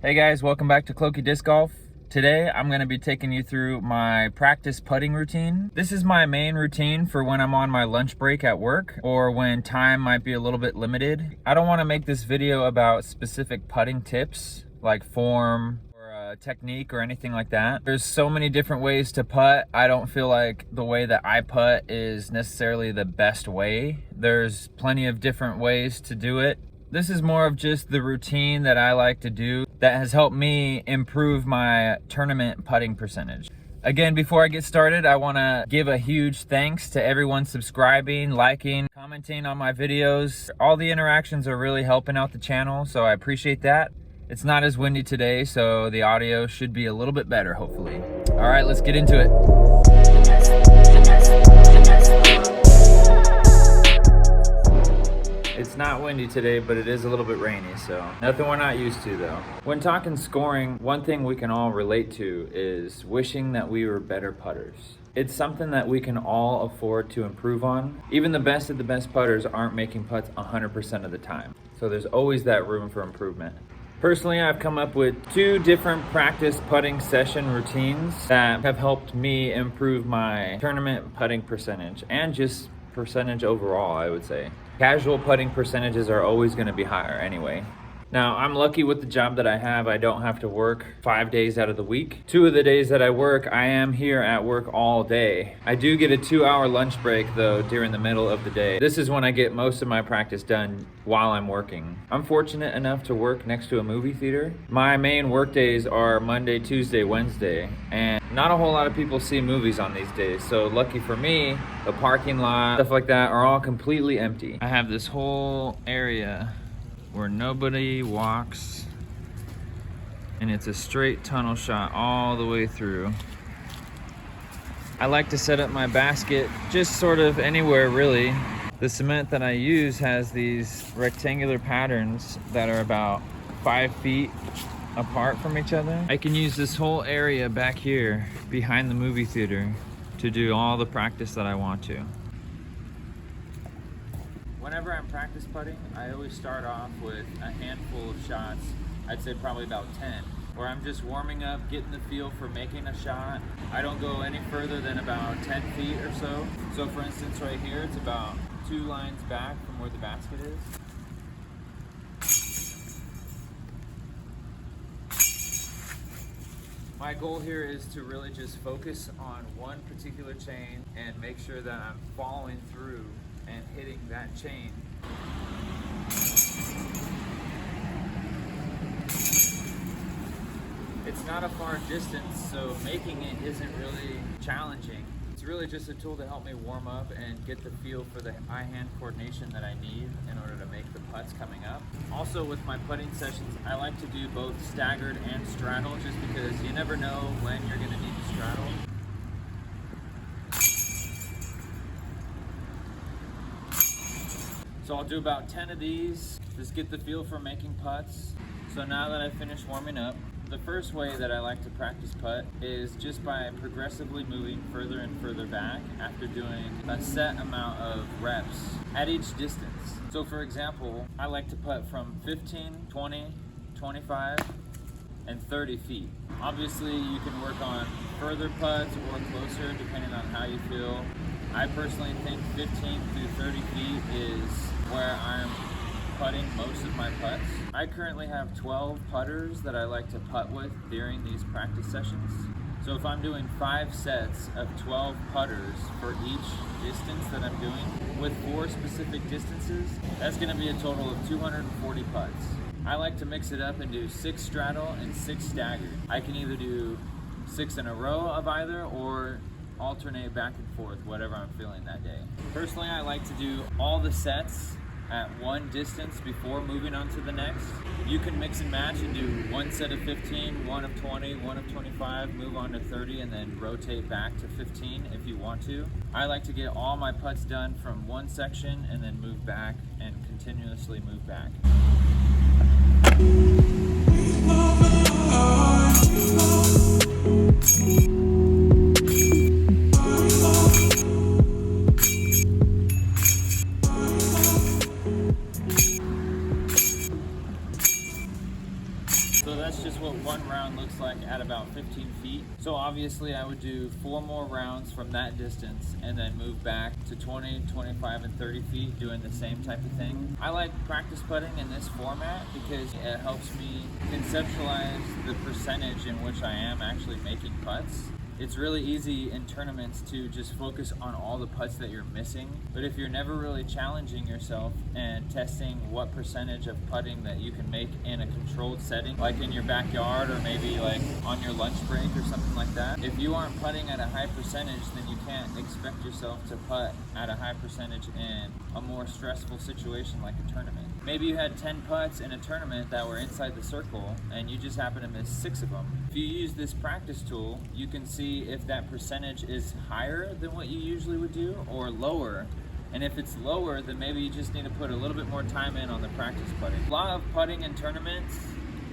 Hey guys, welcome back to Clokey Disc Golf. Today I'm going to be taking you through my practice putting routine. This is my main routine for when I'm on my lunch break at work or when time might be a little bit limited. I don't want to make this video about specific putting tips like form or technique or anything like that. There's so many different ways to putt. I don't feel like the way that I putt is necessarily the best way. There's plenty of different ways to do it. This is more of just the routine that I like to do that has helped me improve my tournament putting percentage. Again, before I get started, I want to give a huge thanks to everyone subscribing, liking, commenting on my videos. All the interactions are really helping out the channel, so I appreciate that. It's not as windy today, so the audio should be a little bit better, hopefully. All right, let's get into it. It's not windy today, but it is a little bit rainy, so nothing we're not used to though. When talking scoring, one thing we can all relate to is wishing that we were better putters. It's something that we can all afford to improve on. Even the best of the best putters aren't making putts 100% of the time. So there's always that room for improvement. Personally, I've come up with 2 different practice putting session routines that have helped me improve my tournament putting percentage and just percentage overall, I would say. Casual putting percentages are always going to be higher anyway. Now, I'm lucky with the job that I have. I don't have to work 5 days out of the week. 2 of the days that I work, I am here at work all day. I do get a 2-hour lunch break though during the middle of the day. This is when I get most of my practice done while I'm working. I'm fortunate enough to work next to a movie theater. My main work days are Monday, Tuesday, Wednesday, and not a whole lot of people see movies on these days. So lucky for me, the parking lot, stuff like that are all completely empty. I have this whole area where nobody walks, and it's a straight tunnel shot all the way through. I like to set up my basket just sort of anywhere really. The cement that I use has these rectangular patterns that are about 5 feet apart from each other. I can use this whole area back here behind the movie theater to do all the practice that I want to. Whenever I'm practice putting, I always start off with a handful of shots. I'd say probably about 10, where I'm just warming up, getting the feel for making a shot. I don't go any further than about 10 feet or so. So for instance, right here, it's about 2 lines back from where the basket is. My goal here is to really just focus on one particular chain and make sure that I'm following through and hitting that chain. It's not a far distance, so making it isn't really challenging. It's really just a tool to help me warm up and get the feel for the eye-hand coordination that I need in order to make the putts coming up. Also with my putting sessions, I like to do both staggered and straddle just because you never know when you're going to need to straddle. So I'll do about 10 of these, just get the feel for making putts. So now that I've finished warming up, the first way that I like to practice putt is just by progressively moving further and further back after doing a set amount of reps at each distance. So for example, I like to putt from 15, 20, 25, and 30 feet. Obviously, you can work on further putts or closer depending on how you feel. I personally think 15 to 30 feet is where I'm putting most of my putts. I currently have 12 putters that I like to putt with during these practice sessions. So if I'm doing 5 sets of 12 putters for each distance that I'm doing with 4 specific distances, that's going to be a total of 240 putts. I like to mix it up and do 6 straddle and 6 staggered. I can either do 6 in a row of either or alternate back and forth, whatever I'm feeling that day. Personally, I like to do all the sets at one distance before moving on to the next. You can mix and match and do 1 set of 15, 1 of 20, 1 of 25, move on to 30, and then rotate back to 15 if you want to. I like to get all my putts done from one section and then move back and continuously move back. So that's just what one round looks like at about 15 feet. So obviously I would do 4 more rounds from that distance and then move back to 20, 25, and 30 feet doing the same type of thing. I like practice putting in this format because it helps me conceptualize the percentage in which I am actually making putts. It's really easy in tournaments to just focus on all the putts that you're missing. But if you're never really challenging yourself and testing what percentage of putting that you can make in a controlled setting, like in your backyard or maybe like on your lunch break or something like that, if you aren't putting at a high percentage, then you can't expect yourself to putt at a high percentage in a more stressful situation like a tournament. Maybe you had 10 putts in a tournament that were inside the circle and you just happen to miss 6 of them. If you use this practice tool, you can see if that percentage is higher than what you usually would do or lower. And if it's lower, then maybe you just need to put a little bit more time in on the practice putting. A lot of putting in tournaments,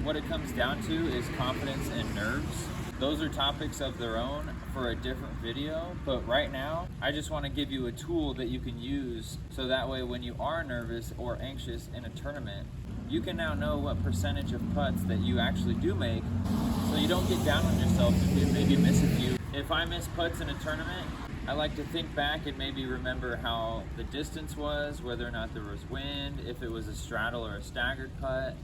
what it comes down to is confidence and nerves. Those are topics of their own for a different video, but right now I just want to give you a tool that you can use so that way when you are nervous or anxious in a tournament, you can now know what percentage of putts that you actually do make, so you don't get down on yourself if you maybe miss a few. If I miss putts in a tournament, I like to think back and maybe remember how the distance was, whether or not there was wind, if it was a straddle or a staggered putt.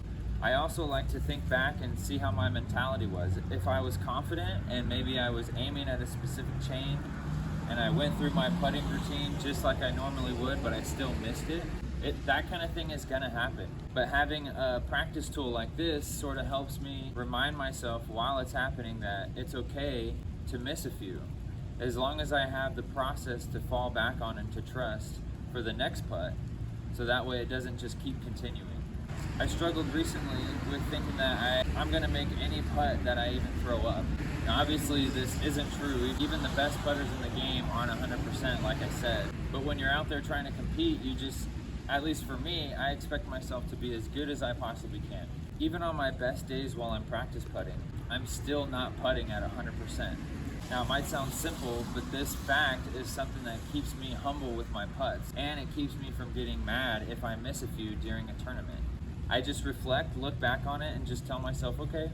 I also like to think back and see how my mentality was. If I was confident and maybe I was aiming at a specific chain and I went through my putting routine just like I normally would, but I still missed it, that kind of thing is gonna happen. But having a practice tool like this sort of helps me remind myself while it's happening that it's okay to miss a few, as long as I have the process to fall back on and to trust for the next putt, so that way it doesn't just keep continuing. I struggled recently with thinking that I'm gonna make any putt that I even throw up. Now obviously this isn't true. Even the best putters in the game aren't 100% like I said. But when you're out there trying to compete, you just, at least for me, I expect myself to be as good as I possibly can. Even on my best days while I'm practice putting, I'm still not putting at 100%. Now it might sound simple, but this fact is something that keeps me humble with my putts, and it keeps me from getting mad if I miss a few during a tournament. I just reflect, look back on it, and just tell myself, okay,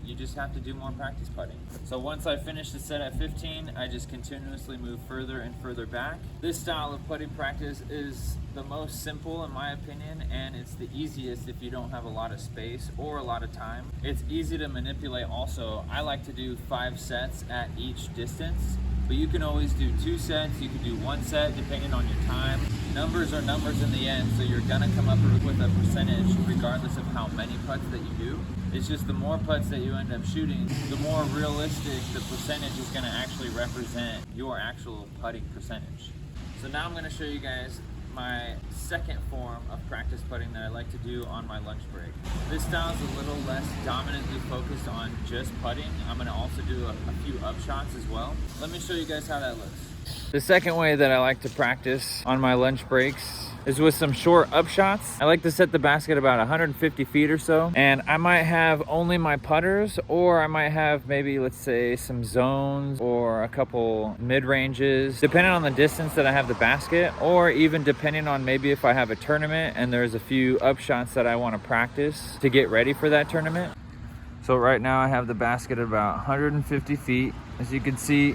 you just have to do more practice putting. So once I finish the set at 15, I just continuously move further and further back. This style of putting practice is the most simple in my opinion, and it's the easiest if you don't have a lot of space or a lot of time. It's easy to manipulate also. I like to do 5 sets at each distance, but you can always do 2 sets, you can do 1 set depending on your time. Numbers are numbers in the end, so you're gonna come up with a percentage regardless of how many putts that you do. It's just the more putts that you end up shooting, the more realistic the percentage is gonna actually represent your actual putting percentage. So now I'm gonna show you guys my second form of practice putting that I like to do on my lunch break. This style is a little less dominantly focused on just putting. I'm gonna also do a few up shots as well. Let me show you guys how that looks. The second way that I like to practice on my lunch breaks is with some short up shots. I like to set the basket about 150 feet or so, and I might have only my putters, or I might have maybe, let's say, some zones or a couple mid-ranges, depending on the distance that I have the basket, or even depending on maybe if I have a tournament and there's a few up shots that I want to practice to get ready for that tournament. So right now I have the basket at about 150 feet. As you can see,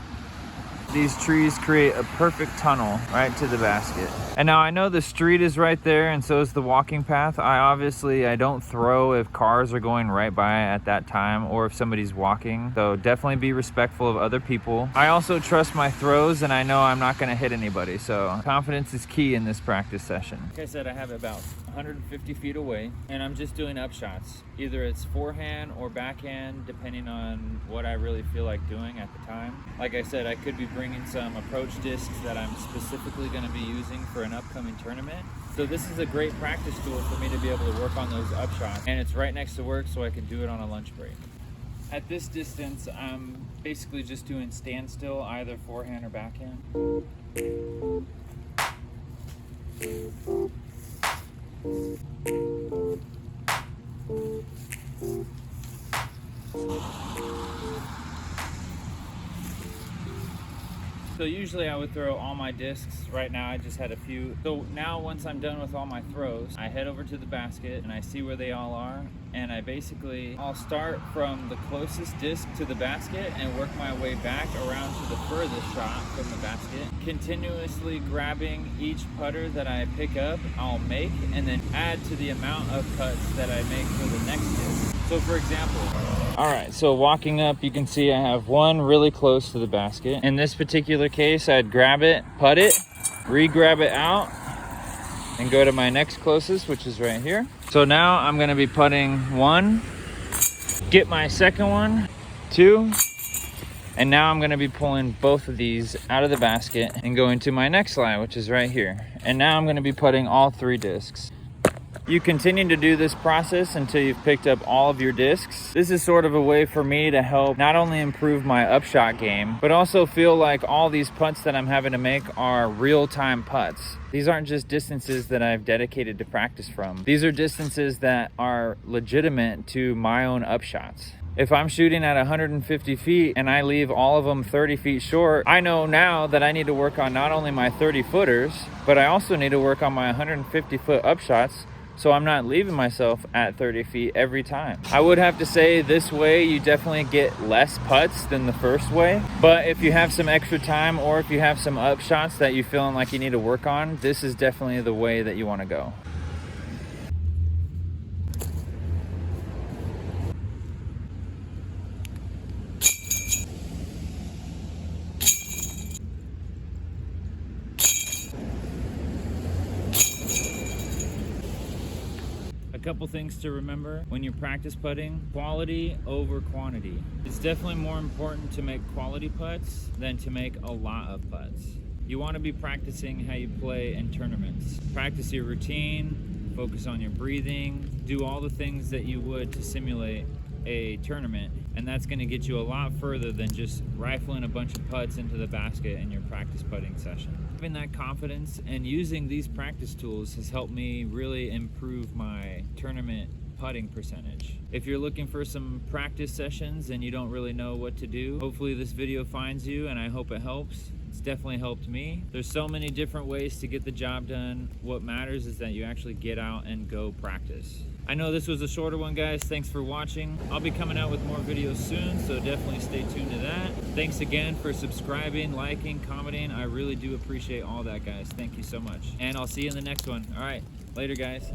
these trees create a perfect tunnel right to the basket. And now I know the street is right there, and so is the walking path. I don't throw if cars are going right by at that time or if somebody's walking. So definitely be respectful of other people. I also trust my throws, and I know I'm not gonna hit anybody. So confidence is key in this practice session. Like I said, I have it about 150 feet away, and I'm just doing up shots. Either it's forehand or backhand, depending on what I really feel like doing at the time. Like I said, I could be bringing some approach discs that I'm specifically going to be using for an upcoming tournament. So this is a great practice tool for me to be able to work on those up shots, and it's right next to work, so I can do it on a lunch break. At this distance, I'm basically just doing standstill, either forehand or backhand. So usually I would throw all my discs. Right now I just had a few. So now once I'm done with all my throws, I head over to the basket and I see where they all are. And I'll start from the closest disc to the basket and work my way back around to the furthest shot from the basket. Continuously grabbing each putter that I pick up, I'll make, and then add to the amount of putts that I make for the next disc. So for example, all right, so walking up, you can see I have one really close to the basket. In this particular case, I'd grab it, putt it, re-grab it out, and go to my next closest, which is right here. So now I'm gonna be putting one, get my second one, two, and now I'm gonna be pulling both of these out of the basket and going to my next lie, which is right here. And now I'm gonna be putting all 3 discs. You continue to do this process until you've picked up all of your discs. This is sort of a way for me to help not only improve my upshot game, but also feel like all these putts that I'm having to make are real-time putts. These aren't just distances that I've dedicated to practice from. These are distances that are legitimate to my own upshots. If I'm shooting at 150 feet and I leave all of them 30 feet short, I know now that I need to work on not only my 30 footers, but I also need to work on my 150 foot upshots, so I'm not leaving myself at 30 feet every time. I would have to say this way you definitely get less putts than the first way, but if you have some extra time or if you have some upshots that you're feeling like you need to work on, this is definitely the way that you want to go. A couple things to remember when you're practice putting: quality over quantity. It's definitely more important to make quality putts than to make a lot of putts. You want to be practicing how you play in tournaments. Practice your routine, focus on your breathing, do all the things that you would to simulate a tournament, and that's going to get you a lot further than just rifling a bunch of putts into the basket in your practice putting session. Having that confidence and using these practice tools has helped me really improve my tournament putting percentage. If you're looking for some practice sessions and you don't really know what to do, hopefully this video finds you, and I hope it helps. It's definitely helped me. There's so many different ways to get the job done. What matters is that you actually get out and go practice. I know this was a shorter one, guys. Thanks for watching. I'll be coming out with more videos soon, so definitely stay tuned to that. Thanks again for subscribing, liking, commenting. I really do appreciate all that, guys. Thank you so much. And I'll see you in the next one. All right, later, guys.